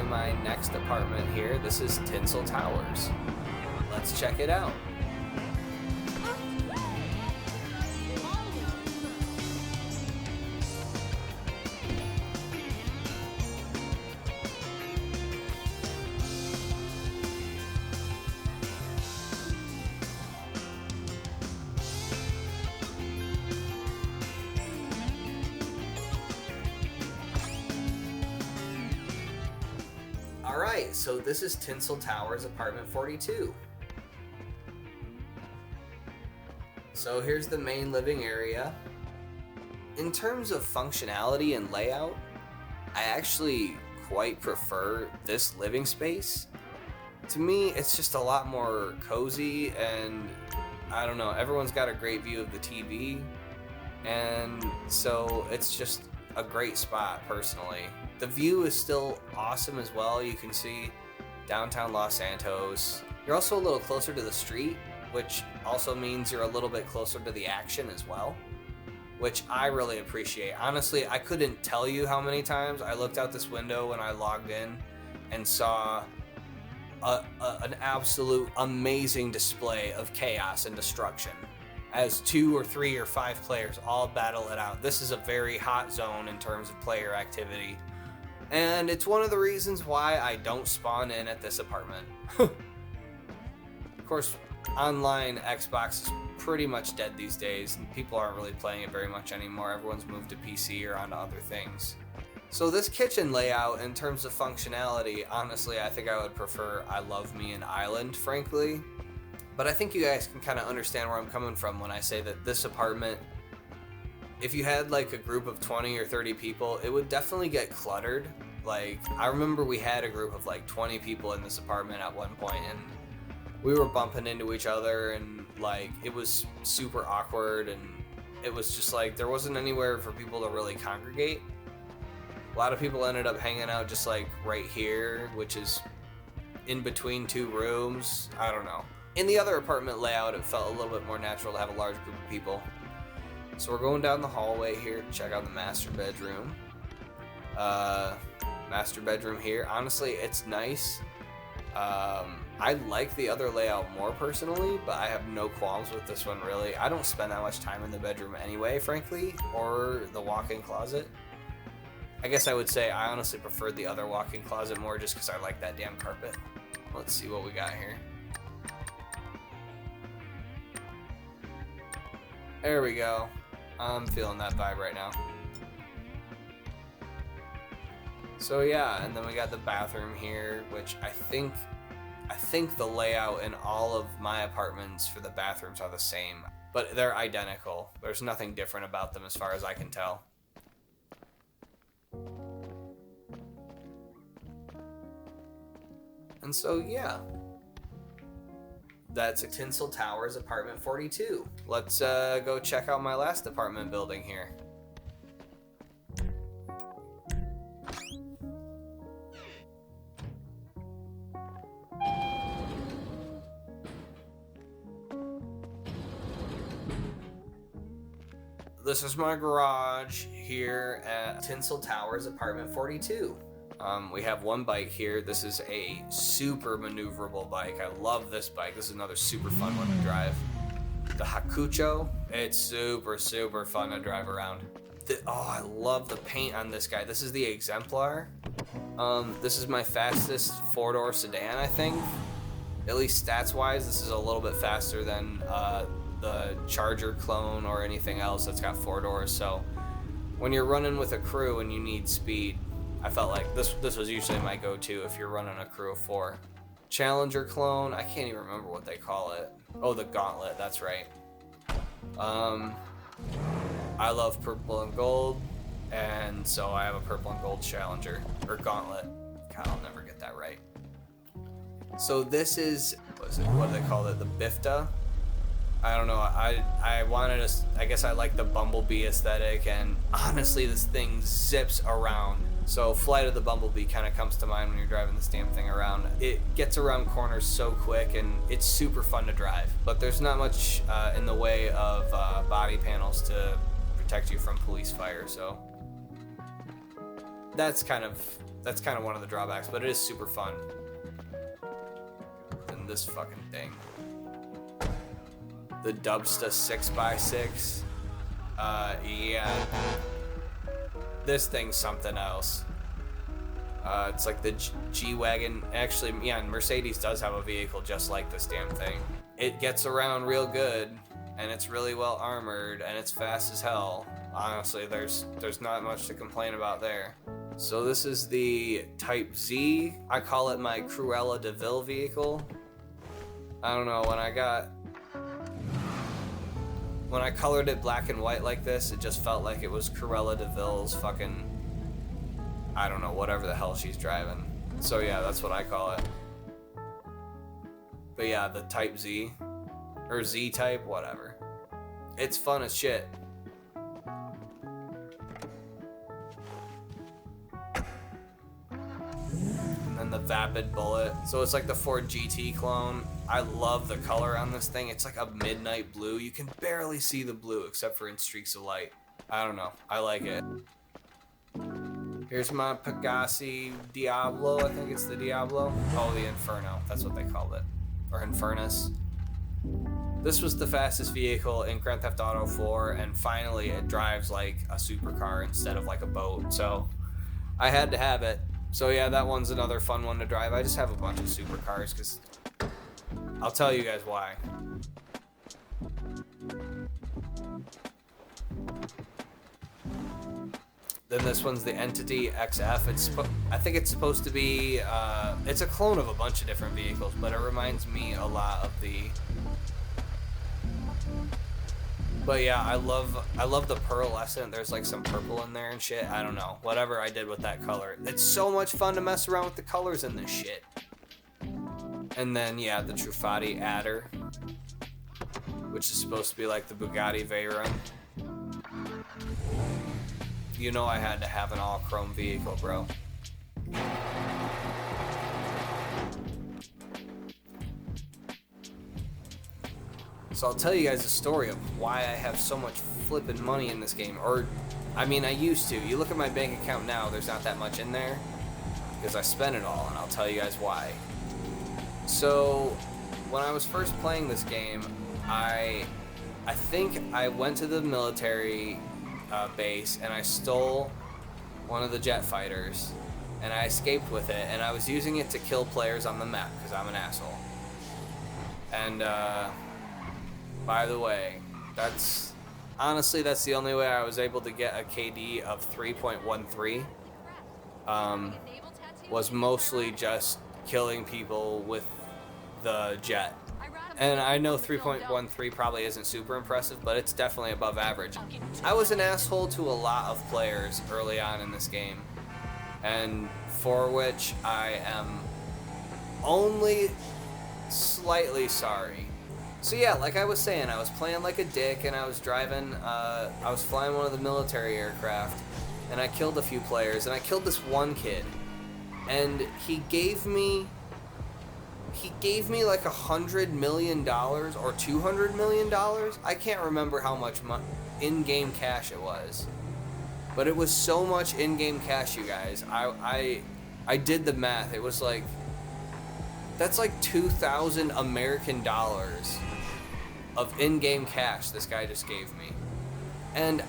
my next apartment here. This is Tinsel Towers. Let's check it out. Alright, so this is Tinsel Towers apartment 42. So here's the main living area. In terms of functionality and layout, I actually quite prefer this living space. To me, it's just a lot more cozy, and I don't know, everyone's got a great view of the TV, and so it's just a great spot personally. The view is still awesome as well. You can see downtown Los Santos. You're also a little closer to the street, which also means you're a little bit closer to the action as well, which I really appreciate. Honestly, I couldn't tell you how many times I looked out this window when I logged in and saw an absolute amazing display of chaos and destruction as 2 or 3 or 5 players all battle it out. This is a very hot zone in terms of player activity. And it's one of the reasons why I don't spawn in at this apartment. Of course, online Xbox is pretty much dead these days, and people aren't really playing it very much anymore. Everyone's moved to PC or onto other things. So this kitchen layout, in terms of functionality, honestly, I think I would prefer I Love Me an Island, frankly. But I think you guys can kind of understand where I'm coming from when I say that this apartment, if you had like a group of 20 or 30 people, it would definitely get cluttered. Like, I remember we had a group of like 20 people in this apartment at one point, and we were bumping into each other, and like it was super awkward, and it was just like there wasn't anywhere for people to really congregate. A lot of people ended up hanging out just like right here, which is in between 2 rooms. I don't know. In the other apartment layout, it felt a little bit more natural to have a large group of people. So we're going down the hallway here to check out the master bedroom. Master bedroom here. Honestly, it's nice. I like the other layout more personally, but I have no qualms with this one really. I don't spend that much time in the bedroom anyway, frankly, or the walk-in closet. I guess I would say I honestly preferred the other walk-in closet more just because I like that damn carpet. Let's see what we got here. There we go. I'm feeling that vibe right now. So yeah, and then we got the bathroom here, which I think the layout in all of my apartments for the bathrooms are the same, but they're identical. There's nothing different about them as far as I can tell. And so yeah, that's a Tinsel Towers apartment 42. Let's go check out my last apartment building here. This is my garage here at Tinsel Towers apartment 42. We have one bike here. This is a super maneuverable bike. I love this bike. This is another super fun one to drive. The Hakucho, it's super fun to drive around. I love the paint on this guy. This is the Exemplar. This is my fastest 4-door sedan, I think. At least stats wise, this is a little bit faster than the Charger clone or anything else that's got 4 doors. So when you're running with a crew and you need speed, I felt like this was usually my go-to if you're running a crew of 4. Challenger clone, I can't even remember what they call it. Oh, the Gauntlet, that's right. I love purple and gold, and so I have a purple and gold Challenger, or Gauntlet. God, I'll never get that right. So this is, what do they call it, the Bifta? I don't know, I wanted to, I guess I like the Bumblebee aesthetic, and honestly this thing zips around. So Flight of the Bumblebee kind of comes to mind when you're driving this damn thing around. It gets around corners so quick, and it's super fun to drive. But there's not much in the way of body panels to protect you from police fire, so that's kind of That's kind of one of the drawbacks, but it is super fun. And this fucking thing. The Dubsta 6x6. Yeah. This thing's something else. It's like the G-Wagon. Actually, yeah, Mercedes does have a vehicle just like this damn thing. It gets around real good, and it's really well armored, and it's fast as hell. Honestly, there's not much to complain about there. So this is the Type Z. I call it my Cruella de Vil vehicle. I don't know, when I colored it black and white like this, it just felt like it was Cruella de Vil's fucking, I don't know, whatever the hell she's driving. So yeah, that's what I call it. But yeah, the Type Z, or Z-Type, whatever. It's fun as shit. And then the Vapid Bullet. So it's like the Ford GT clone. I love the color on this thing. It's like a midnight blue. You can barely see the blue except for in streaks of light. I don't know. I like it. Here's my Pegassi Diablo. I think it's the Diablo. Oh, the Inferno. That's what they called it. Or Infernus. This was the fastest vehicle in Grand Theft Auto 4, and finally it drives like a supercar instead of like a boat. So I had to have it. So yeah, that one's another fun one to drive. I just have a bunch of supercars because I'll tell you guys why. Then this one's the Entity XF. I think it's supposed to be, it's a clone of a bunch of different vehicles, but it reminds me a lot of the... But yeah, I love the pearlescent. There's like some purple in there and shit. I don't know. Whatever I did with that color. It's so much fun to mess around with the colors in this shit. And then, yeah, the Truffati Adder, which is supposed to be like the Bugatti Veyron. You know I had to have an all-chrome vehicle, bro. So I'll tell you guys a story of why I have so much flippin' money in this game. Or, I mean, I used to. You look at my bank account now, there's not that much in there. Because I spent it all, and I'll tell you guys why. So, when I was first playing this game, I think I went to the military base and I stole one of the jet fighters and I escaped with it, and I was using it to kill players on the map because I'm an asshole. And by the way, that's the only way I was able to get a KD of 3.13. Was mostly just killing people with the jet. And I know 3.13 probably isn't super impressive, but it's definitely above average. I was an asshole to a lot of players early on in this game, and for which I am only slightly sorry. So yeah, like I was saying, I was playing like a dick, and I was driving, I was flying one of the military aircraft, and I killed a few players, and I killed this one kid, and he gave me like $100 million or $200 million. I can't remember how much in-game cash it was, but it was so much in-game cash, you guys. I did the math. It was like, that's like 2,000 American dollars of in-game cash this guy just gave me, and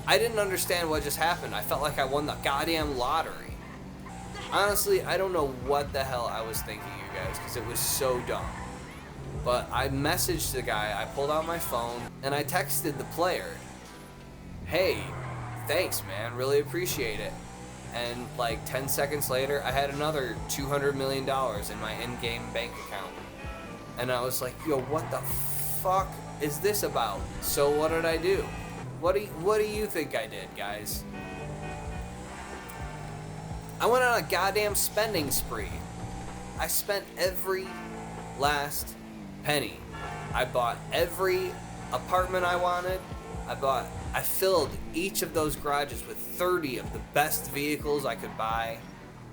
I didn't understand what just happened. I felt like I won the goddamn lottery. Honestly, I don't know what the hell I was thinking, you guys, because it was so dumb. But I messaged the guy, I pulled out my phone, and I texted the player, "Hey, thanks, man, really appreciate it." And like 10 seconds later, I had another $200 million in my in-game bank account. And I was like, yo, what the fuck is this about? So what did I do? What do you think I did, guys? I went on a goddamn spending spree. I spent every last penny. I bought every apartment I wanted. I filled each of those garages with 30 of the best vehicles I could buy.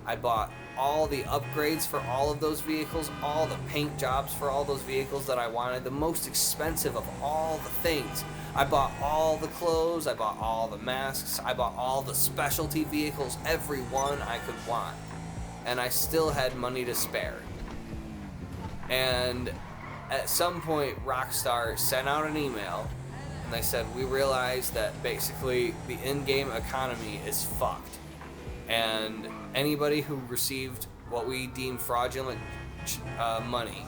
I bought all the upgrades for all of those vehicles, all the paint jobs for all those vehicles that I wanted, the most expensive of all the things. I bought all the clothes, I bought all the masks, I bought all the specialty vehicles, every one I could want. And I still had money to spare. And at some point, Rockstar sent out an email, and they said, we realize that basically the in-game economy is fucked. And anybody who received what we deem fraudulent money,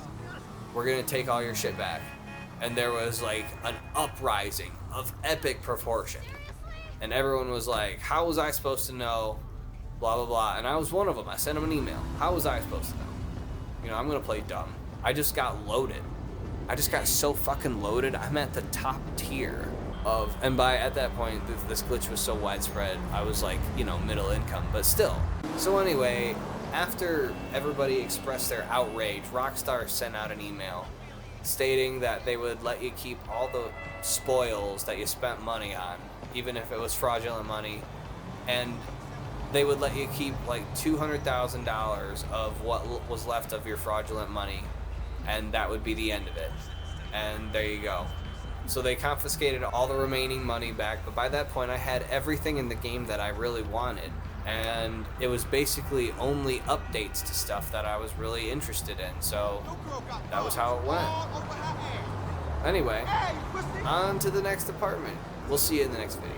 we're gonna take all your shit back. And there was like an uprising of epic proportion. And everyone was like, how was I supposed to know? Blah, blah, blah. And I was one of them. I sent them an email. How was I supposed to know? You know, I'm gonna play dumb. I just got loaded. I just got so fucking loaded. I'm at the top tier of, and by at that point, this glitch was so widespread, I was like, you know, middle income, but still. So anyway, after everybody expressed their outrage, Rockstar sent out an email stating that they would let you keep all the spoils that you spent money on, even if it was fraudulent money, and they would let you keep like $200,000 of what was left of your fraudulent money, and that would be the end of it. And there you go. So they confiscated all the remaining money back, but by that point I had everything in the game that I really wanted, and it was basically only updates to stuff that I was really interested in, so that was how it went. Anyway, on to the next apartment. We'll see you in the next video.